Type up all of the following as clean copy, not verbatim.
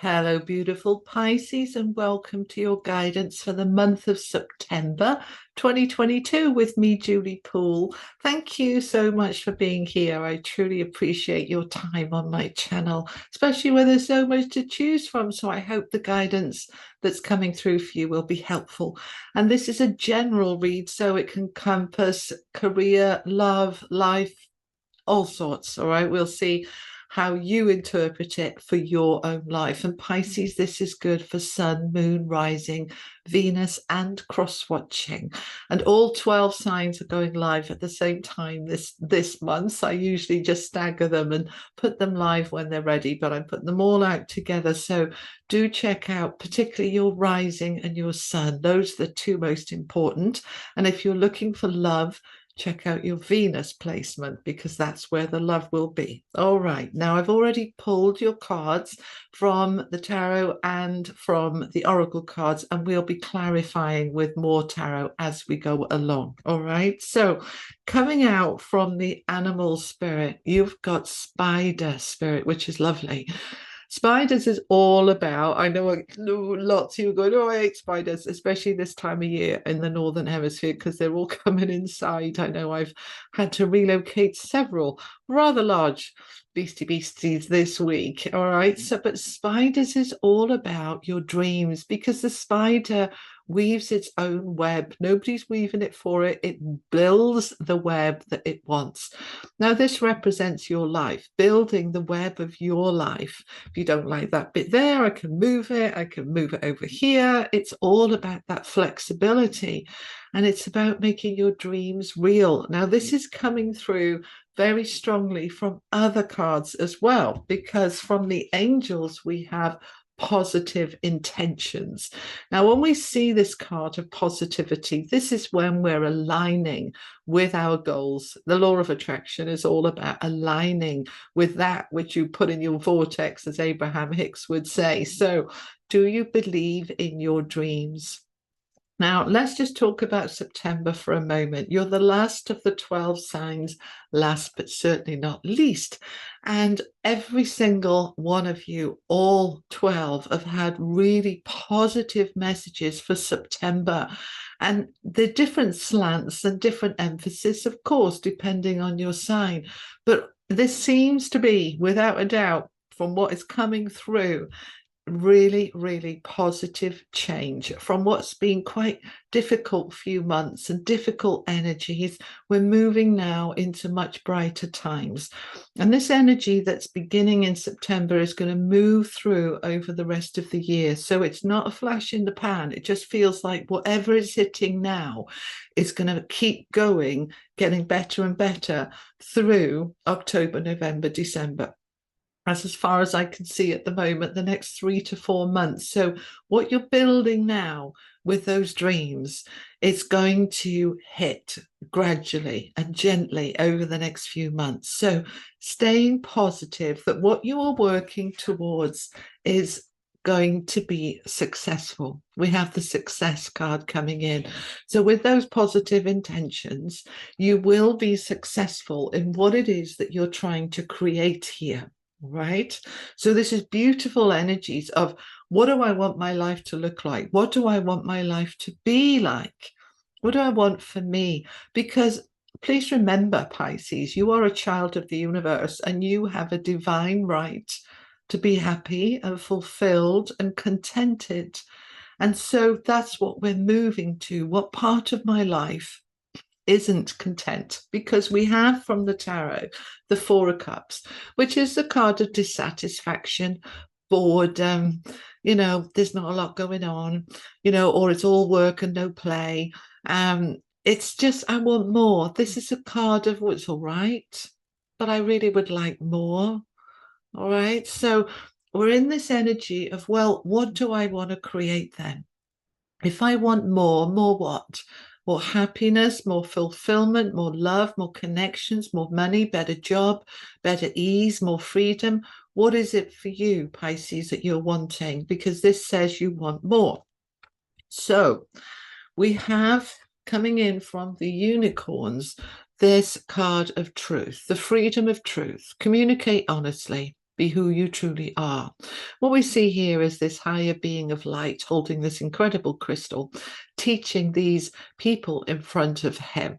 Hello, beautiful Pisces, and welcome to your guidance for the month of September 2022 with me, Julie Poole. Thank you so much for being here. I truly appreciate your time on my channel, especially where there's so much to choose from. So I hope the guidance that's coming through for you will be helpful. And this is a general read, so it can encompass career, love, life, all sorts. All right, we'll see how you interpret it for your own life. And Pisces, this is good for sun, moon, rising, Venus, and cross-watching. And all 12 signs are going live at the same time this month. I usually just stagger them and put them live when they're ready, but I'm putting them all out together. So do check out particularly your rising and your sun. Those are the two most important. And if you're looking for love, check out your Venus placement, because that's where the love will be. All right, now I've already pulled your cards from the tarot and from the oracle cards, and we'll be clarifying with more tarot as we go along. All right, so coming out from the animal spirit, you've got spider spirit, which is lovely. Spiders is all about, I know lots of you are going, oh, I hate spiders, especially this time of year in the Northern Hemisphere, because they're all coming inside. I know I've had to relocate several rather large beasties this week. All right. So, but spiders is all about your dreams, because the spider weaves its own web. Nobody's weaving it for it. It builds the web that it wants. Now, this represents your life, building the web of your life. If you don't like that bit there, I can move it. I can move it over here. It's all about that flexibility, and it's about making your dreams real. Now, this is coming through very strongly from other cards as well, because from the angels, we have positive intentions. Now, when we see this card of positivity, this is when we're aligning with our goals. The law of attraction is all about aligning with that which you put in your vortex, as Abraham Hicks would say. So, do you believe in your dreams? Now, let's just talk about September for a moment. You're the last of the 12 signs, last but certainly not least. And every single one of you, all 12, have had really positive messages for September. And the different slants and different emphasis, of course, depending on your sign. But this seems to be, without a doubt, from what is coming through, really positive change from what's been quite difficult few months and difficult energies. We're moving now into much brighter times, and this energy that's beginning in September is going to move through over the rest of the year. So it's not a flash in the pan. It just feels like whatever is hitting now is going to keep going, getting better and better through October, November, December. That's as far as I can see at the moment, the next 3 to 4 months. So what you're building now with those dreams, it's going to hit gradually and gently over the next few months. So staying positive that what you are working towards is going to be successful. We have the success card coming in. So with those positive intentions, you will be successful in what it is that you're trying to create here. Right? So this is beautiful energies of, what do I want my life to look like? What do I want my life to be like? What do I want for me? Because please remember, Pisces, you are a child of the universe, and you have a divine right to be happy and fulfilled and contented. And so that's what we're moving to. What part of my life isn't content? Because we have from the tarot the Four of Cups, which is the card of dissatisfaction, boredom, there's not a lot going on, or it's all work and no play. It's just, I want more. This is a card of, well, it's all right, but I really would like more. All right, so we're in this energy of, well, what do I want to create then? If I want more what? More happiness, more fulfillment, more love, more connections, more money, better job, better ease, more freedom. What is it for you, Pisces, that you're wanting? Because this says you want more. So we have coming in from the unicorns this card of truth, the freedom of truth. Communicate honestly. Be who you truly are. What we see here is this higher being of light holding this incredible crystal, teaching these people in front of him.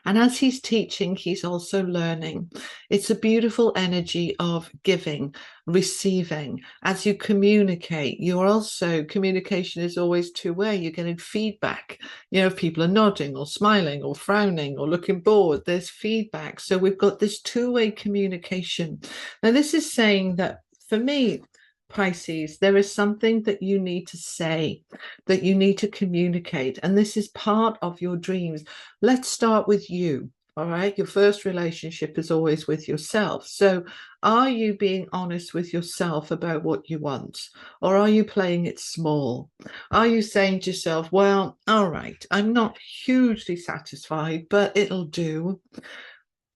And as he's teaching, he's also learning. It's a beautiful energy of giving, receiving. As you communicate, you're also, communication is always two-way. You're getting feedback. You know, if people are nodding or smiling or frowning or looking bored, there's feedback. So we've got this two-way communication. Now, this is saying that for me, Pisces, there is something that you need to say, that you need to communicate, and this is part of your dreams. Let's start with you. All right, your first relationship is always with yourself. So are you being honest with yourself about what you want, or are you playing it small? Are you saying to yourself, well, all right, I'm not hugely satisfied, but it'll do?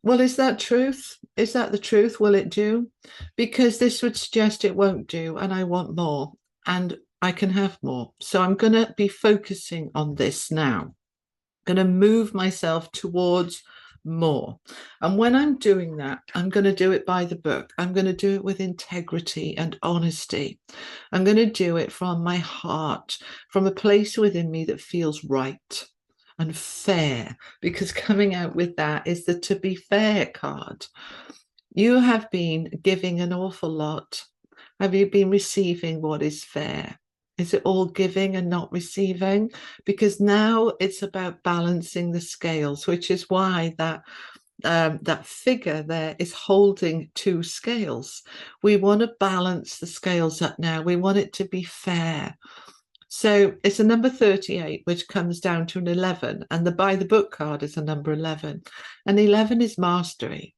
Well, is that truth? Is that the truth? Will it do? Because this would suggest it won't do, and I want more, and I can have more. So I'm going to be focusing on this now. I'm going to move myself towards more. And when I'm doing that, I'm going to do it by the book. I'm going to do it with integrity and honesty. I'm going to do it from my heart, from a place within me that feels right and fair, because coming out with that is the to be fair card. You have been giving an awful lot. Have you been receiving what is fair? Is it all giving and not receiving? Because now it's about balancing the scales, which is why that figure there is holding two scales. We want to balance the scales up now. We want it to be fair. So it's a number 38, which comes down to an 11. And the by the book card is a number 11. And 11 is mastery.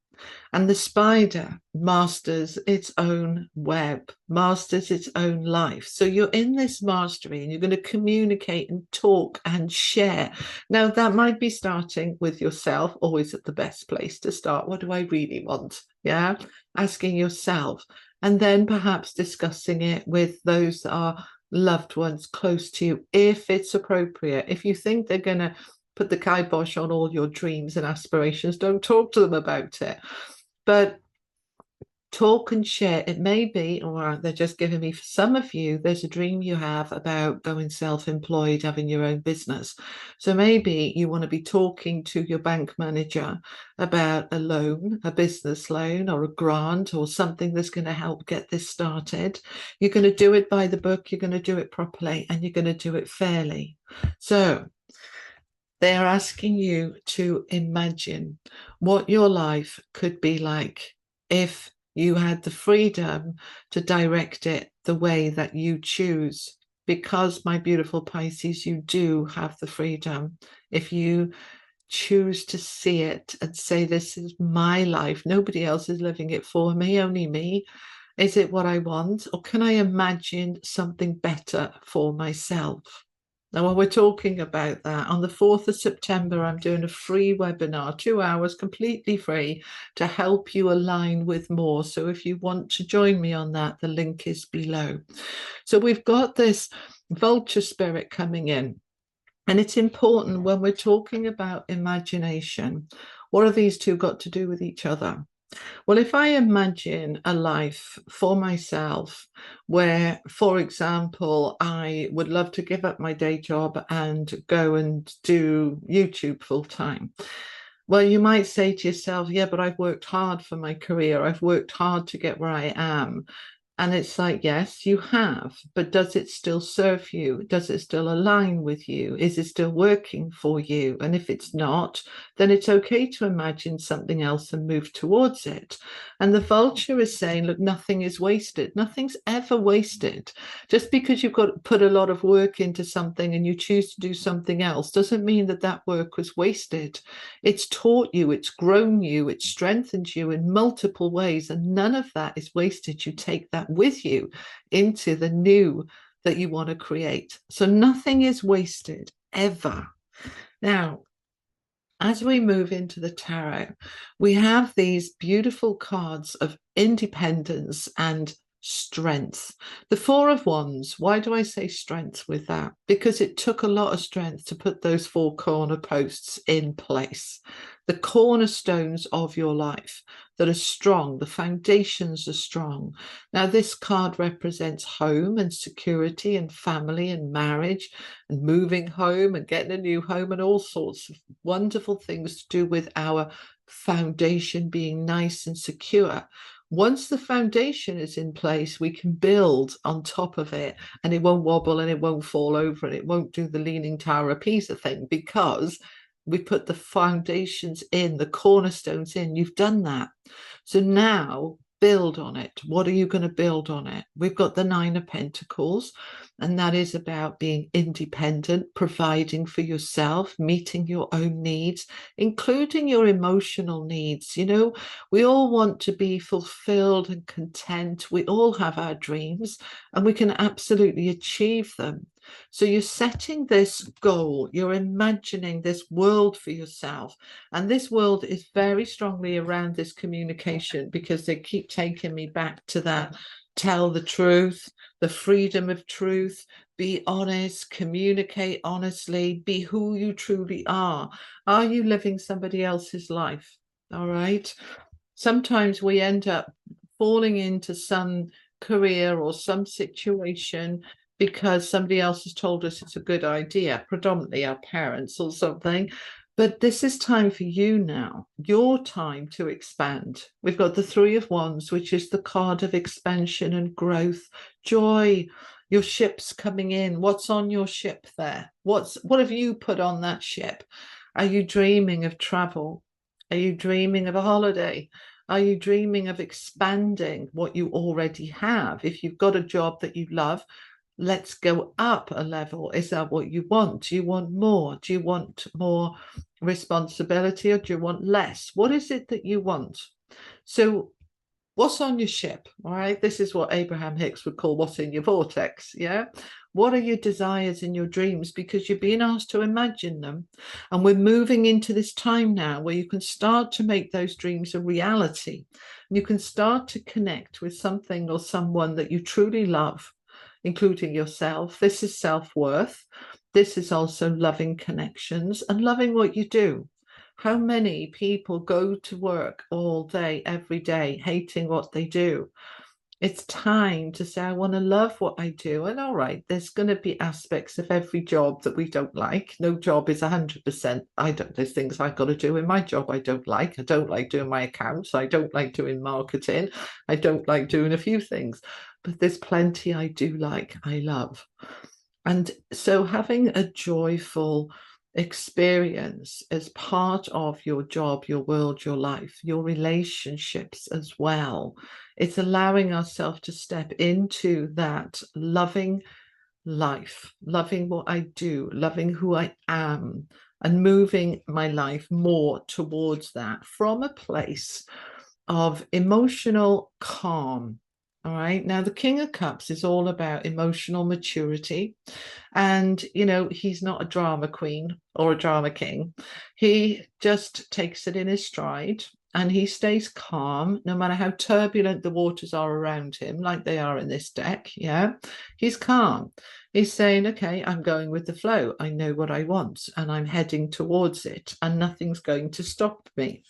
And the spider masters its own web, masters its own life. So you're in this mastery and you're going to communicate and talk and share. Now, that might be starting with yourself, always at the best place to start. What do I really want? Yeah. Asking yourself, and then perhaps discussing it with those that are loved ones close to you, if it's appropriate. If you think they're going to put the kibosh on all your dreams and aspirations, don't talk to them about it. But talk and share. It may be, or they're just giving me, for some of you, there's a dream you have about going self-employed, having your own business. So maybe you want to be talking to your bank manager about a loan, a business loan or a grant or something that's going to help get this started. You're going to do it by the book, you're going to do it properly, and you're going to do it fairly. So they're asking you to imagine what your life could be like if you had the freedom to direct it the way that you choose. Because, my beautiful Pisces, you do have the freedom. If you choose to see it and say, this is my life, nobody else is living it for me, only me. Is it what I want? Or can I imagine something better for myself? Now, when we're talking about that, on the 4th of September, I'm doing a free webinar, 2 hours, completely free, to help you align with more. So if you want to join me on that, the link is below. So we've got this vulture spirit coming in. And it's important when we're talking about imagination, what have these two got to do with each other? Well, if I imagine a life for myself where, for example, I would love to give up my day job and go and do YouTube full time. Well, you might say to yourself, yeah, but I've worked hard for my career. I've worked hard to get where I am. And it's like, yes, you have, but does it still serve you? Does it still align with you? Is it still working for you? And if it's not, then it's okay to imagine something else and move towards it. And the vulture is saying, look, nothing is wasted. Nothing's ever wasted. Just because you've got to put a lot of work into something and you choose to do something else doesn't mean that that work was wasted. It's taught you, it's grown you, it's strengthened you in multiple ways, and none of that is wasted. You take that with you into the new that you want to create. So nothing is wasted ever. Now, as we move into the tarot, we have these beautiful cards of independence and strength. The Four of Wands, why do I say strength with that? Because it took a lot of strength to put those four corner posts in place. The cornerstones of your life that are strong, the foundations are strong. Now, this card represents home and security and family and marriage and moving home and getting a new home and all sorts of wonderful things to do with our foundation being nice and secure. Once the foundation is in place, we can build on top of it, and it won't wobble and it won't fall over and it won't do the Leaning Tower of Pisa thing, because we put the foundations in, the cornerstones in. You've done that. So now build on it. What are you going to build on it? We've got the Nine of Pentacles, and that is about being independent, providing for yourself, meeting your own needs, including your emotional needs. You know, we all want to be fulfilled and content. We all have our dreams, and we can absolutely achieve them. So you're setting this goal, you're imagining this world for yourself. And this world is very strongly around this communication, because they keep taking me back to that. Tell the truth, the freedom of truth, be honest, communicate honestly, be who you truly are. Are you living somebody else's life? All right. Sometimes we end up falling into some career or some situation because somebody else has told us it's a good idea, predominantly our parents or something. But this is time for you now, your time to expand. We've got the Three of Wands, which is the card of expansion and growth, joy. Your ship's coming in. What's on your ship there? What have you put on that ship? Are you dreaming of travel? Are you dreaming of a holiday? Are you dreaming of expanding what you already have? If you've got a job that you love, let's go up a level. Is that what you want? Do you want more? Do you want more responsibility, or do you want less? What is it that you want? So what's on your ship? All right. This is what Abraham Hicks would call what's in your vortex. Yeah. What are your desires and your dreams? Because you're being asked to imagine them. And we're moving into this time now where you can start to make those dreams a reality. You can start to connect with something or someone that you truly love, including yourself. This is self-worth. This is also loving connections and loving what you do. How many people go to work all day, every day, hating what they do? It's time to say, I want to love what I do. And all right, there's going to be aspects of every job that we don't like. No job is 100%. There's things I've got to do in my job I don't like. I don't like doing my accounts. I don't like doing marketing. I don't like doing a few things. But there's plenty I do like, I love. And so having a joyful experience as part of your job, your world, your life, your relationships as well. It's allowing ourselves to step into that loving life, loving what I do, loving who I am, and moving my life more towards that from a place of emotional calm. All right. Now, the King of Cups is all about emotional maturity. And, you know, he's not a drama queen or a drama king. He just takes it in his stride, and he stays calm no matter how turbulent the waters are around him, like they are in this deck. Yeah. He's calm. He's saying, okay, I'm going with the flow. I know what I want and I'm heading towards it, and nothing's going to stop me.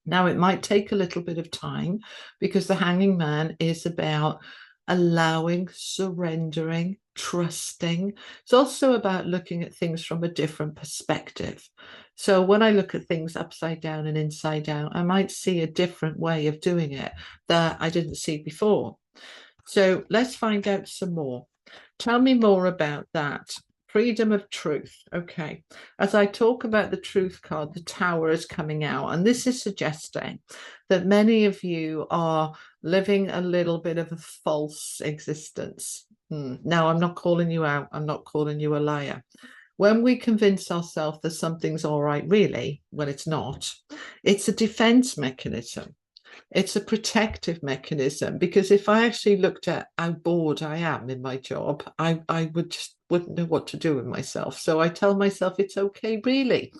Now, it might take a little bit of time, because the Hanging Man is about allowing, surrendering, trusting. It's also about looking at things from a different perspective. So when I look at things upside down and inside down, I might see a different way of doing it that I didn't see before. So let's find out some more. Tell me more about that. Freedom of truth. Okay. As I talk about the truth card, the Tower is coming out, and this is suggesting that many of you are living a little bit of a false existence. Now, I'm not calling you out. I'm not calling you a liar. When we convince ourselves that something's all right, really, when it's not, it's a defense mechanism. It's a protective mechanism, because if I actually looked at how bored I am in my job, I wouldn't know what to do with myself. So I tell myself it's okay, really.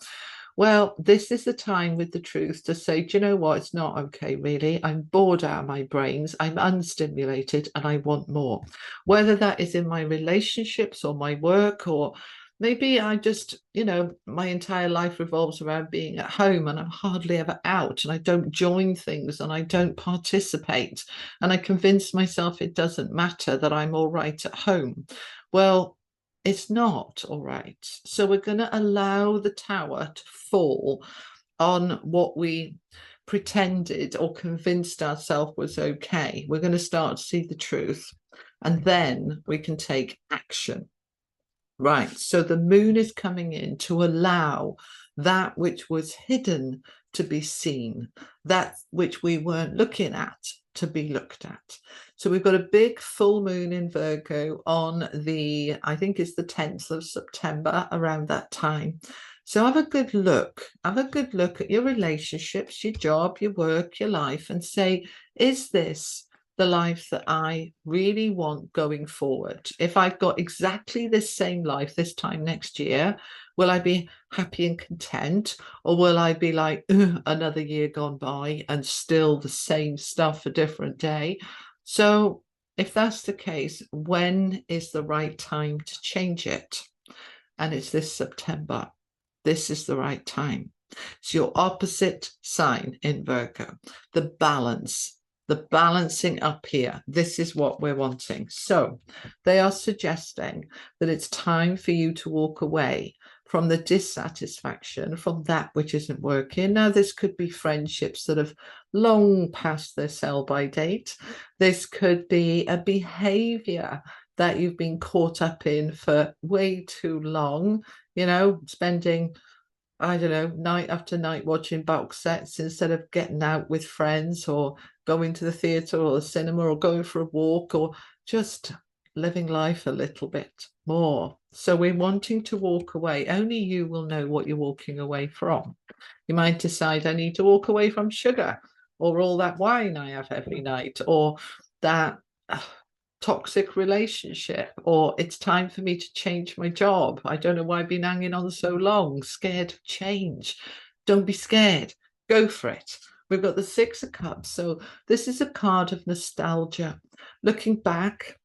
Well, this is the time with the truth to say, do you know what? It's not okay, really. I'm bored out of my brains. I'm unstimulated and I want more. Whether that is in my relationships or my work, or maybe I just, my entire life revolves around being at home and I'm hardly ever out and I don't join things and I don't participate. And I convince myself it doesn't matter, that I'm all right at home. Well, it's not all right. So we're going to allow the tower to fall on what we pretended or convinced ourselves was okay. We're going to start to see the truth, and then we can take action. Right. So the moon is coming in to allow that which was hidden to be seen, that which we weren't looking at to be looked at. So we've got a big full moon in Virgo on I think it's the 10th of September, around that time. So have a good look. Have a good look at your relationships, your job, your work, your life, and say, is this the life that I really want going forward? If I've got exactly this same life this time next year, will I be happy and content? Or will I be like, another year gone by and still the same stuff, a different day? So if that's the case, when is the right time to change it? And it's this September. This is the right time. It's your opposite sign in Virgo, the balance. The balancing up here. This is what we're wanting. So they are suggesting that it's time for you to walk away from the dissatisfaction, from that which isn't working. Now, this could be friendships that have long passed their sell-by date. This could be a behavior that you've been caught up in for way too long, spending, I don't know, night after night watching box sets instead of getting out with friends, or going to the theatre or the cinema, or going for a walk, or just living life a little bit more. So we're wanting to walk away. Only you will know what you're walking away from. You might decide, I need to walk away from sugar, or all that wine I have every night, or that toxic relationship, or it's time for me to change my job. I don't know why I've been hanging on so long, scared of change. Don't be scared. Go for it. We've got the Six of Cups. So this is a card of nostalgia, looking back,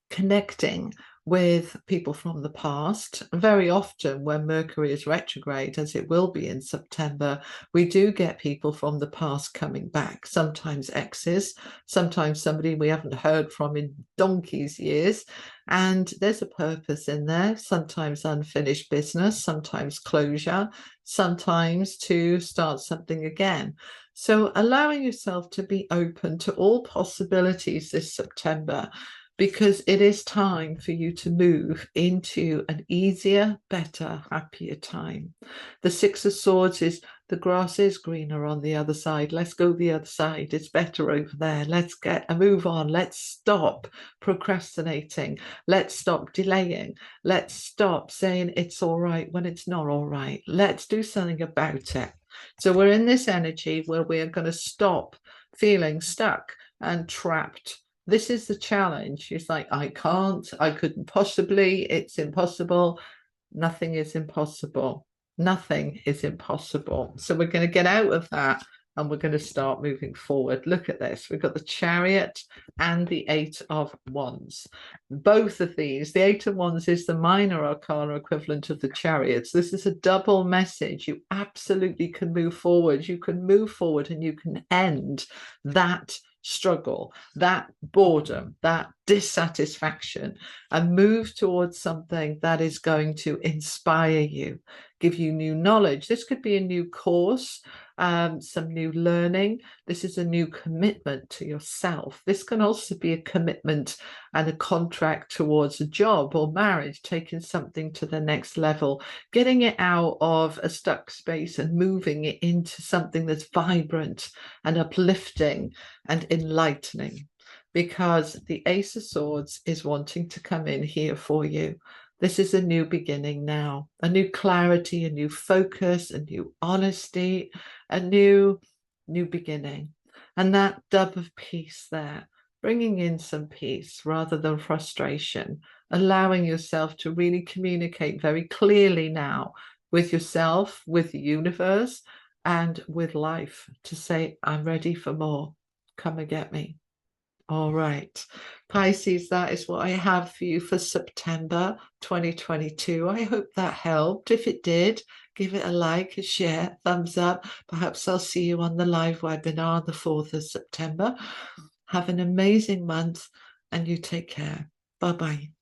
connecting with people from the past. Very often when Mercury is retrograde, as it will be in September, we do get people from the past coming back, sometimes exes, sometimes somebody we haven't heard from in donkey's years. And there's a purpose in there, sometimes unfinished business, sometimes closure, sometimes to start something again. So allowing yourself to be open to all possibilities this September, because it is time for you to move into an easier, better, happier time. The Six of Swords is, the grass is greener on the other side. Let's go the other side. It's better over there. Let's get a move on. Let's stop procrastinating. Let's stop delaying. Let's stop saying it's all right when it's not all right. Let's do something about it. So we're in this energy where we're going to stop feeling stuck and trapped. This is the challenge. It's like, I can't, I couldn't possibly, it's impossible. Nothing is impossible. Nothing is impossible. So we're going to get out of that and we're going to start moving forward. Look at this. We've got the Chariot and the Eight of Wands. Both of these, the Eight of Wands is the minor arcana equivalent of the Chariots. This is a double message. You absolutely can move forward. You can move forward and you can end that struggle, that boredom, that dissatisfaction, and move towards something that is going to inspire you, give you new knowledge. This could be a new course, some new learning. This is a new commitment to yourself. This can also be a commitment and a contract towards a job or marriage, taking something to the next level, getting it out of a stuck space and moving it into something that's vibrant and uplifting and enlightening, because the Ace of Swords is wanting to come in here for you. This is a new beginning now, a new clarity, a new focus, a new honesty, a new beginning. And that dove of peace there, bringing in some peace rather than frustration, allowing yourself to really communicate very clearly now with yourself, with the universe, and with life to say, I'm ready for more. Come and get me. All right, Pisces, that is what I have for you for September 2022. I hope that helped. If it did, give it a like, a share, thumbs up. Perhaps I'll see you on the live webinar on the 4th of September. Have an amazing month and you take care. Bye-bye.